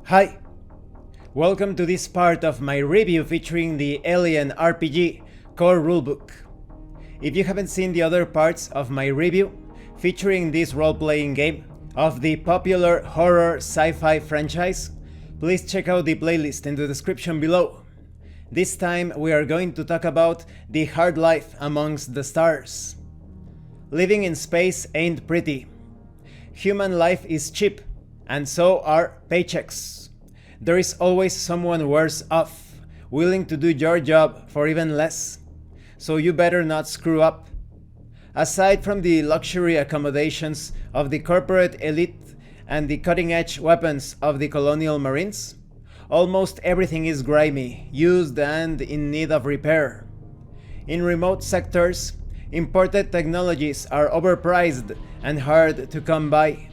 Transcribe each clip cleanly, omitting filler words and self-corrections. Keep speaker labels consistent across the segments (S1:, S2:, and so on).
S1: Hi! Welcome to this part of my review featuring the Alien RPG core rulebook. If you haven't seen the other parts of my review featuring this role-playing game of the popular horror sci-fi franchise, please check out the playlist in the description below. This time we are going to talk about the hard life amongst the stars. Living in space ain't pretty. Human life is cheap, and so are paychecks. There is always someone worse off, willing to do your job for even less. So you better not screw up. Aside from the luxury accommodations of the corporate elite and the cutting-edge weapons of the colonial marines, almost everything is grimy, used and in need of repair. In remote sectors, imported technologies are overpriced and hard to come by,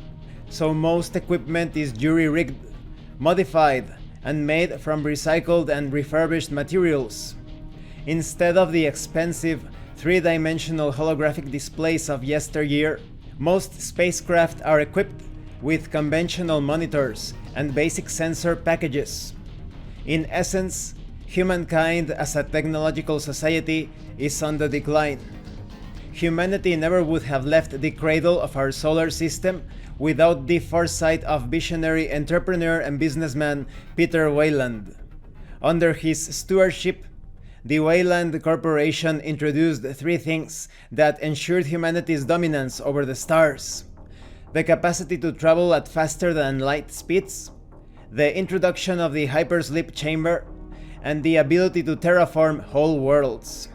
S1: so most equipment is jury-rigged, modified, and made from recycled and refurbished materials. Instead of the expensive, three-dimensional holographic displays of yesteryear, most spacecraft are equipped with conventional monitors and basic sensor packages. In essence, humankind as a technological society is on the decline. Humanity never would have left the cradle of our solar system without the foresight of visionary entrepreneur and businessman Peter Weyland. Under his stewardship, the Weyland Corporation introduced three things that ensured humanity's dominance over the stars: the capacity to travel at faster than light speeds, the introduction of the hypersleep chamber, and the ability to terraform whole worlds.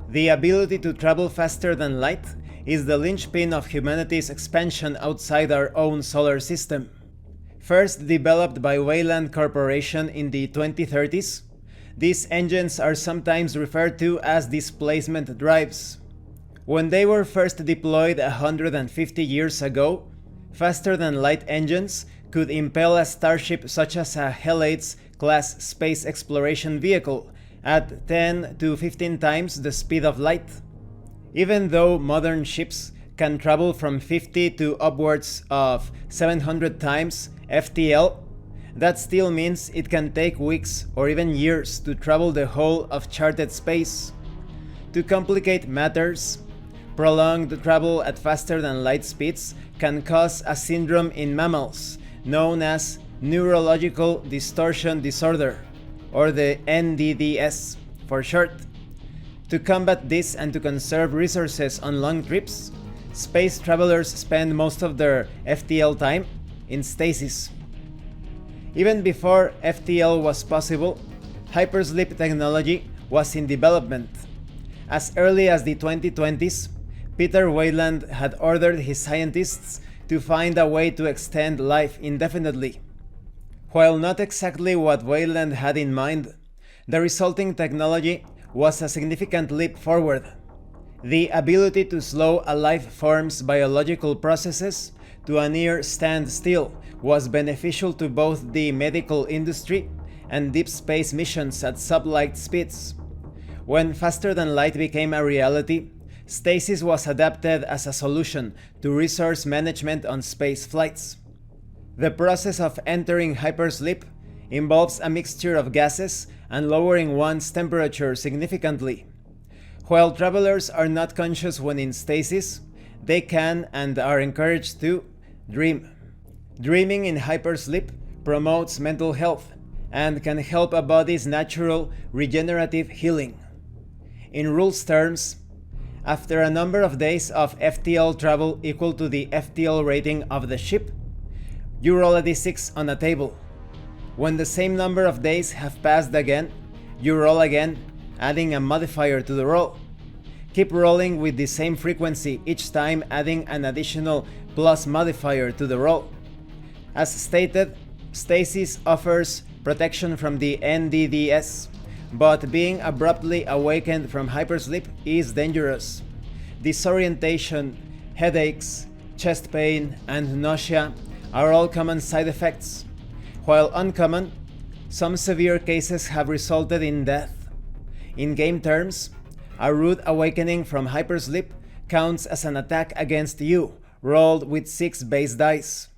S1: The ability to travel faster than light is the linchpin of humanity's expansion outside our own solar system. First developed by Weyland Corporation in the 2030s, these engines are sometimes referred to as displacement drives. When they were first deployed 150 years ago, faster-than-light engines could impel a starship such as a Hellades-class space exploration vehicle at 10 to 15 times the speed of light. Even though modern ships can travel from 50 to upwards of 700 times FTL, that still means it can take weeks or even years to travel the whole of charted space. To complicate matters, prolonged travel at faster than light speeds can cause a syndrome in mammals known as neurological distortion disorder, or the NDDS for short. To combat this and to conserve resources on long trips, space travelers spend most of their FTL time in stasis. Even before FTL was possible, hypersleep technology was in development. As early as the 2020s, Peter Weyland had ordered his scientists to find a way to extend life indefinitely. While not exactly what Weyland had in mind, the resulting technology was a significant leap forward. The ability to slow a life form's biological processes to a near standstill was beneficial to both the medical industry and deep space missions at sublight speeds. When faster-than-light became a reality, stasis was adapted as a solution to resource management on space flights. The process of entering hypersleep involves a mixture of gases and lowering one's temperature significantly. While travelers are not conscious when in stasis, they can and are encouraged to dream. Dreaming in hypersleep promotes mental health and can help a body's natural regenerative healing. In rules terms, after a number of days of FTL travel equal to the FTL rating of the ship, you roll a d6 on a table. When the same number of days have passed again, you roll again, adding a modifier to the roll. Keep rolling with the same frequency, each time adding an additional plus modifier to the roll. As stated, stasis offers protection from the NDDS, but being abruptly awakened from hypersleep is dangerous. Disorientation, headaches, chest pain, and nausea are all common side effects. While uncommon, some severe cases have resulted in death. In game terms, a rude awakening from hypersleep counts as an attack against you, rolled with 6 base dice.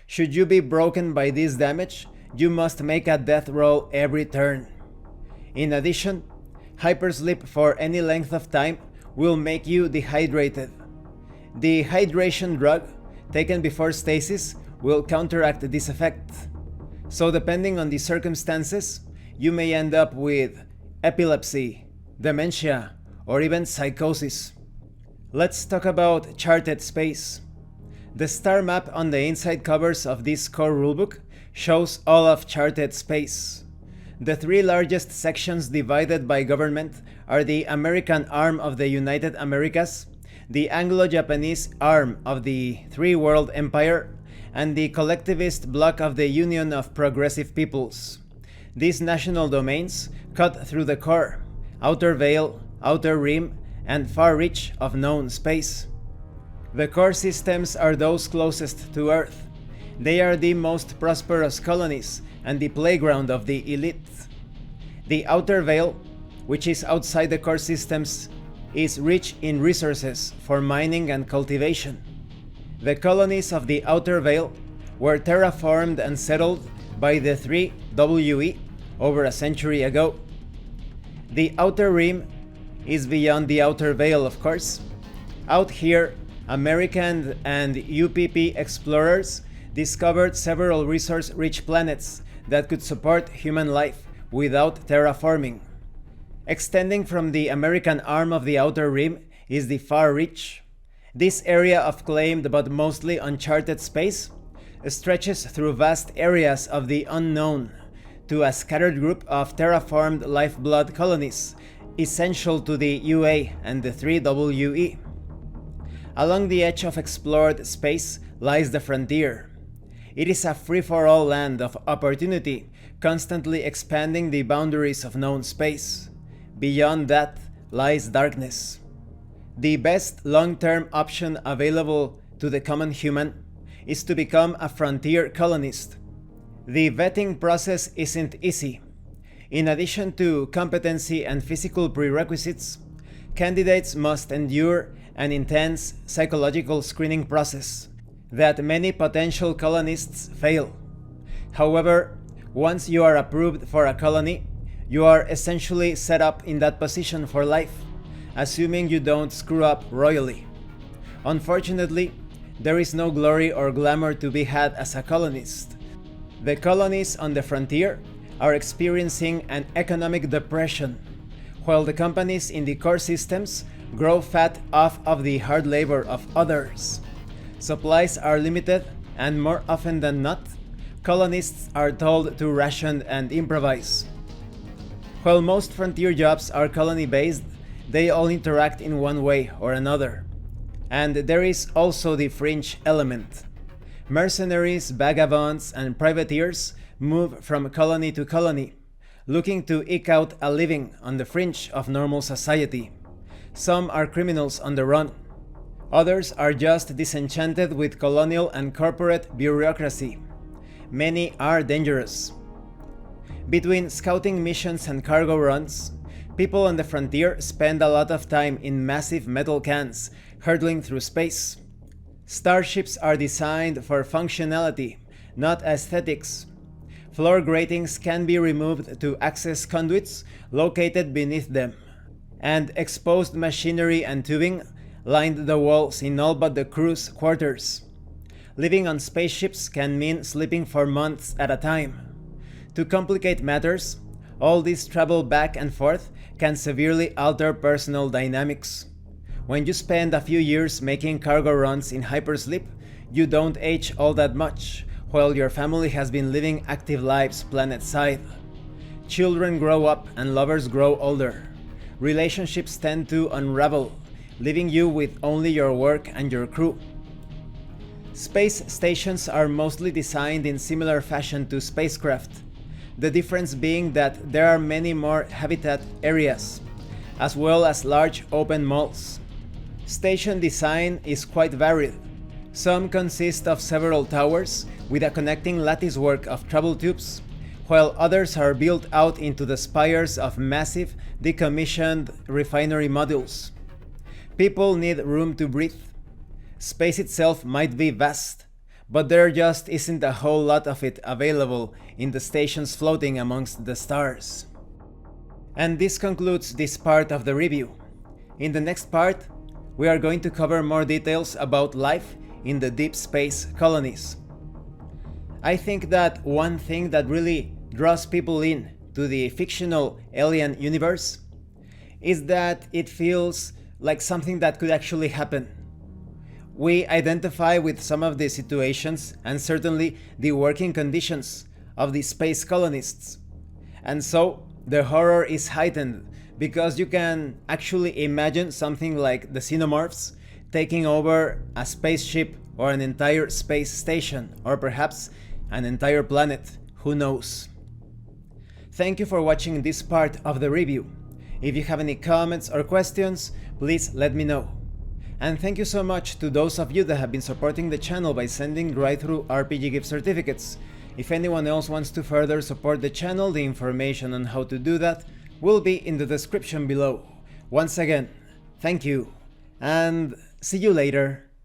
S1: Should you be broken by this damage, you must make a death roll every turn. In addition, hypersleep for any length of time will make you dehydrated. The hydration drug taken before stasis will counteract this effect. So depending on the circumstances, you may end up with epilepsy, dementia, or even psychosis. Let's talk about charted space. The star map on the inside covers of this core rulebook shows all of charted space. The three largest sections divided by government are the American arm of the United Americas, the Anglo-Japanese arm of the Three World Empire, and the collectivist bloc of the Union of Progressive Peoples. These national domains cut through the core, outer veil, outer rim, and far reach of known space. The core systems are those closest to Earth. They are the most prosperous colonies and the playground of the elite. The outer veil, which is outside the core systems, is rich in resources for mining and cultivation. The colonies of the outer veil were terraformed and settled by the 3WE over a century ago. The outer rim is beyond the outer veil, of course. Out here, American and UPP explorers discovered several resource-rich planets that could support human life without terraforming. Extending from the American arm of the outer rim is the far reach. This area of claimed but mostly uncharted space stretches through vast areas of the unknown to a scattered group of terraformed lifeblood colonies essential to the UA and the 3WE. Along the edge of explored space lies the frontier. It is a free-for-all land of opportunity, constantly expanding the boundaries of known space. Beyond that lies darkness. The best long-term option available to the common human is to become a frontier colonist. The vetting process isn't easy. In addition to competency and physical prerequisites, candidates must endure an intense psychological screening process that many potential colonists fail. However, once you are approved for a colony, you are essentially set up in that position for life, assuming you don't screw up royally. Unfortunately, there is no glory or glamour to be had as a colonist. The colonies on the frontier are experiencing an economic depression, while the companies in the core systems grow fat off of the hard labor of others. Supplies are limited, and more often than not, colonists are told to ration and improvise. While most frontier jobs are colony-based, they all interact in one way or another. And there is also the fringe element. Mercenaries, vagabonds, and privateers move from colony to colony, looking to eke out a living on the fringe of normal society. Some are criminals on the run. Others are just disenchanted with colonial and corporate bureaucracy. Many are dangerous. Between scouting missions and cargo runs, people on the frontier spend a lot of time in massive metal cans hurtling through space. Starships are designed for functionality, not aesthetics. Floor gratings can be removed to access conduits located beneath them, and exposed machinery and tubing lined the walls in all but the crew's quarters. Living on spaceships can mean sleeping for months at a time. To complicate matters, all this travel back and forth can severely alter personal dynamics. When you spend a few years making cargo runs in hypersleep, you don't age all that much, while your family has been living active lives planet-side. Children grow up and lovers grow older. Relationships tend to unravel, leaving you with only your work and your crew. Space stations are mostly designed in similar fashion to spacecraft, the difference being that there are many more habitat areas, as well as large open malls. Station design is quite varied. Some consist of several towers with a connecting latticework of travel tubes, while others are built out into the spires of massive, decommissioned refinery modules. People need room to breathe. Space itself might be vast, but there just isn't a whole lot of it available in the stations floating amongst the stars. And this concludes this part of the review. In the next part, we are going to cover more details about life in the deep space colonies. I think that one thing that really draws people in to the fictional alien universe is that it feels like something that could actually happen. We identify with some of the situations and certainly the working conditions of the space colonists. And so the horror is heightened because you can actually imagine something like the xenomorphs taking over a spaceship or an entire space station, or perhaps an entire planet, who knows. Thank you for watching this part of the review. If you have any comments or questions, please let me know. And thank you so much to those of you that have been supporting the channel by sending drive-thru RPG gift certificates. If anyone else wants to further support the channel, the information on how to do that will be in the description below. Once again, thank you, and see you later.